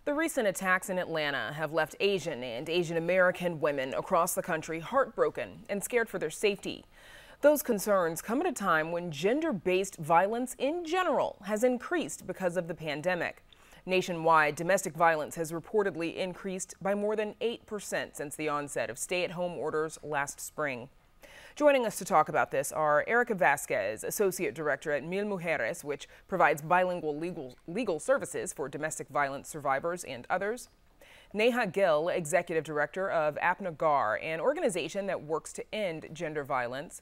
The recent attacks in Atlanta have left Asian and Asian American women across the country heartbroken and scared for their safety. Those concerns come at a time when gender-based violence in general has increased because of the pandemic. Nationwide, domestic violence has reportedly increased by more than 8% since the onset of stay-at-home orders last spring. Joining us to talk about this are Erica Vasquez, Associate Director at Mil Mujeres, which provides bilingual legal services for domestic violence survivors and others. Neha Gill, Executive Director of APNAGAR, an organization that works to end gender violence.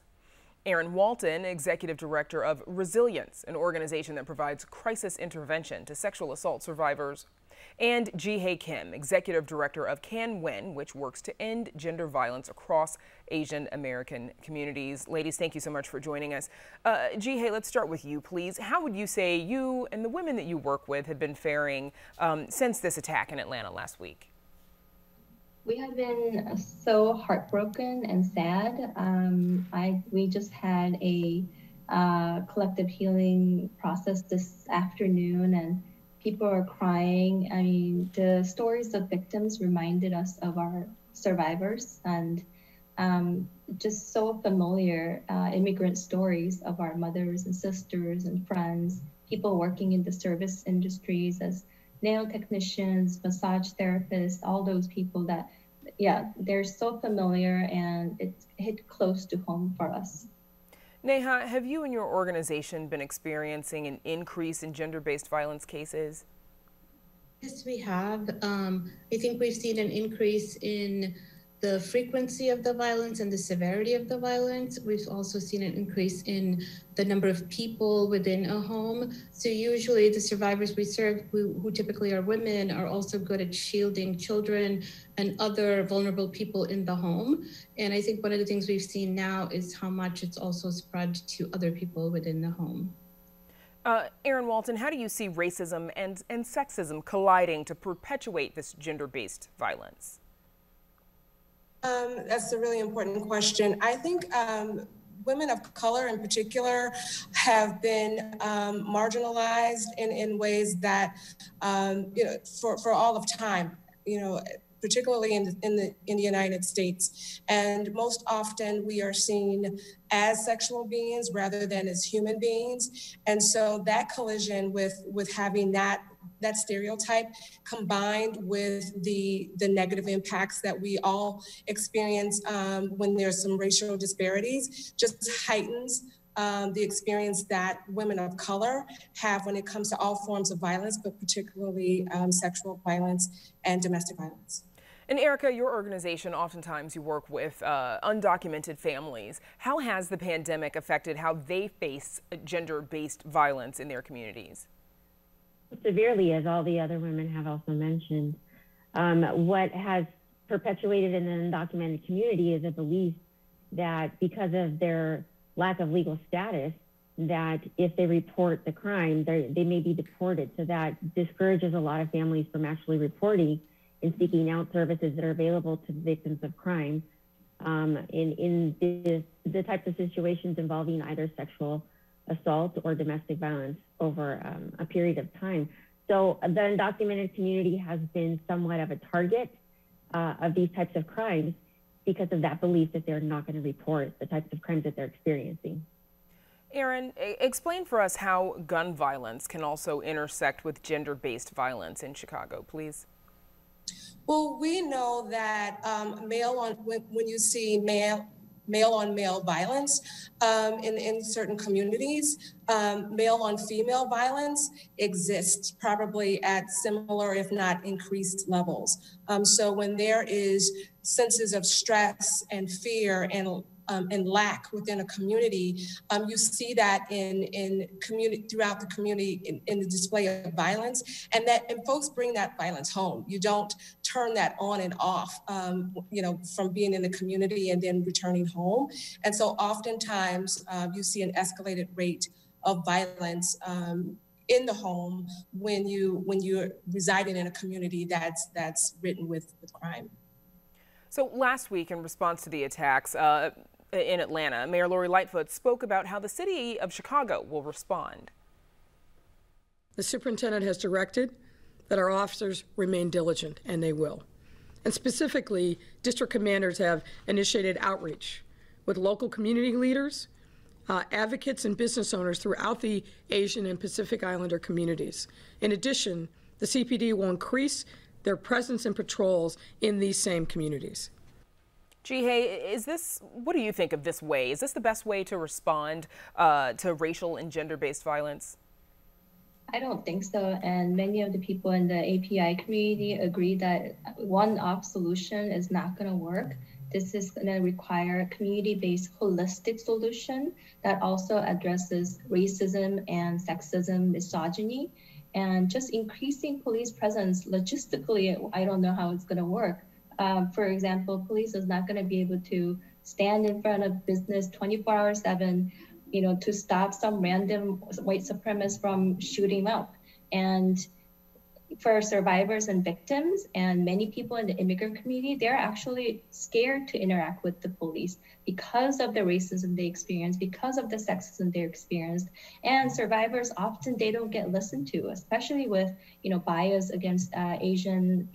Aaron Walton, Executive Director of Resilience, an organization that provides crisis intervention to sexual assault survivors. And Ji-Hae Kim, Executive Director of Can Win, which works to end gender violence across Asian American communities. Ladies, thank you so much for joining us. Ji-Hae, let's start with you, please. How would you say you and the women that you work with have been faring since this attack in Atlanta last week? We have been so heartbroken and sad. We just had a collective healing process this afternoon, and people are crying. I mean, the stories of victims reminded us of our survivors, and just so familiar immigrant stories of our mothers and sisters and friends, people working in the service industries as nail technicians, massage therapists, all those people that, yeah, they're so familiar, and it hit close to home for us. Neha, have you and your organization been experiencing an increase in gender-based violence cases? Yes, we have. I think we've seen an increase in the frequency of the violence and the severity of the violence. We've also seen an increase in the number of people within a home. So usually the survivors we serve, who typically are women, are also good at shielding children and other vulnerable people in the home. And I think one of the things we've seen now is how much it's also spread to other people within the home. Aaron Walton, how do you see racism and sexism colliding to perpetuate this gender-based violence? That's a really important question. I think women of color in particular have been marginalized in ways that, for all of time, particularly in the United States. And most often we are seen as sexual beings rather than as human beings. And so that collision with having that stereotype combined with the negative impacts that we all experience when there's some racial disparities just heightens the experience that women of color have when it comes to all forms of violence, but particularly sexual violence and domestic violence. And Erica, your organization, oftentimes you work with undocumented families. How has the pandemic affected how they face gender-based violence in their communities? Severely, as all the other women have also mentioned. What has perpetuated in the undocumented community is a belief that because of their lack of legal status, that if they report the crime, they may be deported. So that discourages a lot of families from actually reporting and seeking out services that are available to victims of crime in the types of situations involving either sexual assault or domestic violence over a period of time. So the undocumented community has been somewhat of a target of these types of crimes because of that belief that they're not going to report the types of crimes that they're experiencing. Aaron, explain for us how gun violence can also intersect with gender-based violence in Chicago, please. Well, we know that when you see male-on-male violence in certain communities, male-on-female violence exists probably at similar, if not increased levels. So when there is senses of stress and fear and lack within a community, you see that throughout the community in the display of violence, and folks bring that violence home. You don't turn that on and off, from being in the community and then returning home. And so oftentimes you see an escalated rate of violence in the home when you're residing in a community that's ridden with crime. So last week, in response to the attacks in Atlanta, Mayor Lori Lightfoot spoke about how the city of Chicago will respond. The superintendent has directed that our officers remain diligent, and they will. And specifically, district commanders have initiated outreach with local community leaders, advocates, and business owners throughout the Asian and Pacific Islander communities. In addition, the CPD will increase their presence and patrols in these same communities. Jihei, what do you think of this way? Is this the best way to respond to racial and gender-based violence? I don't think so. And many of the people in the API community agree that one-off solution is not going to work. This is going to require a community-based holistic solution that also addresses racism and sexism, misogyny, and just increasing police presence logistically. I don't know how it's going to work. For example, police is not going to be able to stand in front of business 24/7, to stop some random white supremacist from shooting up. And for survivors and victims and many people in the immigrant community, they're actually scared to interact with the police because of the racism they experience, because of the sexism they experienced. And survivors often, they don't get listened to, especially with, bias against Asian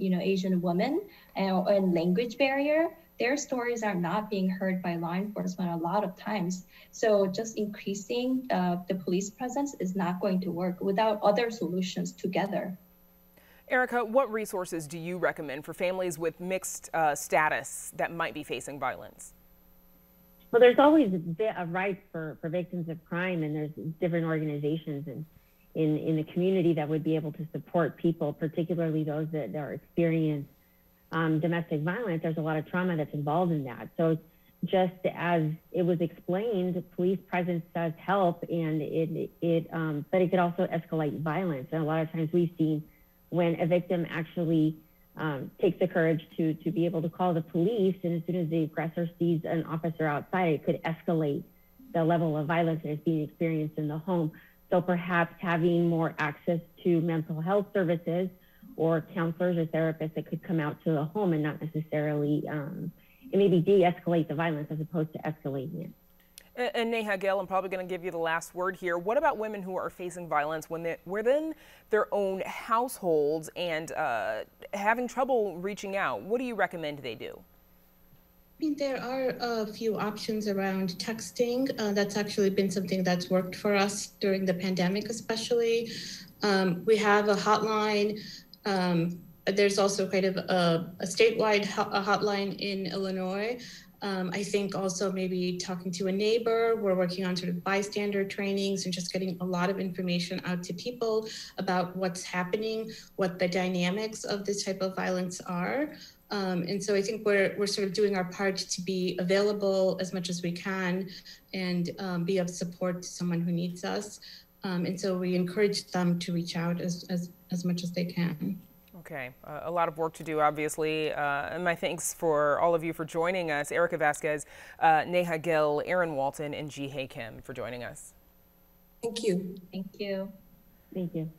women and language barrier. Their stories are not being heard by law enforcement a lot of times. So just increasing the police presence is not going to work without other solutions together. Erica, what resources do you recommend for families with mixed status that might be facing violence? Well, there's always a right for victims of crime, and there's different organizations in the community that would be able to support people, particularly those that are experiencing domestic violence. There's a lot of trauma that's involved in that. So just as it was explained, police presence does help, and but it could also escalate violence. And a lot of times we've seen when a victim actually takes the courage to be able to call the police, and as soon as the aggressor sees an officer outside, it could escalate the level of violence that is being experienced in the home. So perhaps having more access to mental health services or counselors or therapists that could come out to the home and not necessarily, and maybe de-escalate the violence as opposed to escalating it. And Neha Gill, I'm probably going to give you the last word here. What about women who are facing violence within their own households and having trouble reaching out? What do you recommend they do? I mean, there are a few options around texting. That's actually been something that's worked for us during the pandemic, especially. We have a hotline. There's also kind of a statewide hotline in Illinois. I think also maybe talking to a neighbor. We're working on sort of bystander trainings and just getting a lot of information out to people about what's happening, what the dynamics of this type of violence are. And so I think we're sort of doing our part to be available as much as we can and be of support to someone who needs us. And so we encourage them to reach out as much as they can. Okay, a lot of work to do, obviously. And my thanks for all of you for joining us. Erica Vasquez, Neha Gill, Aaron Walton, and Jihei Kim for joining us. Thank you. Thank you. Thank you.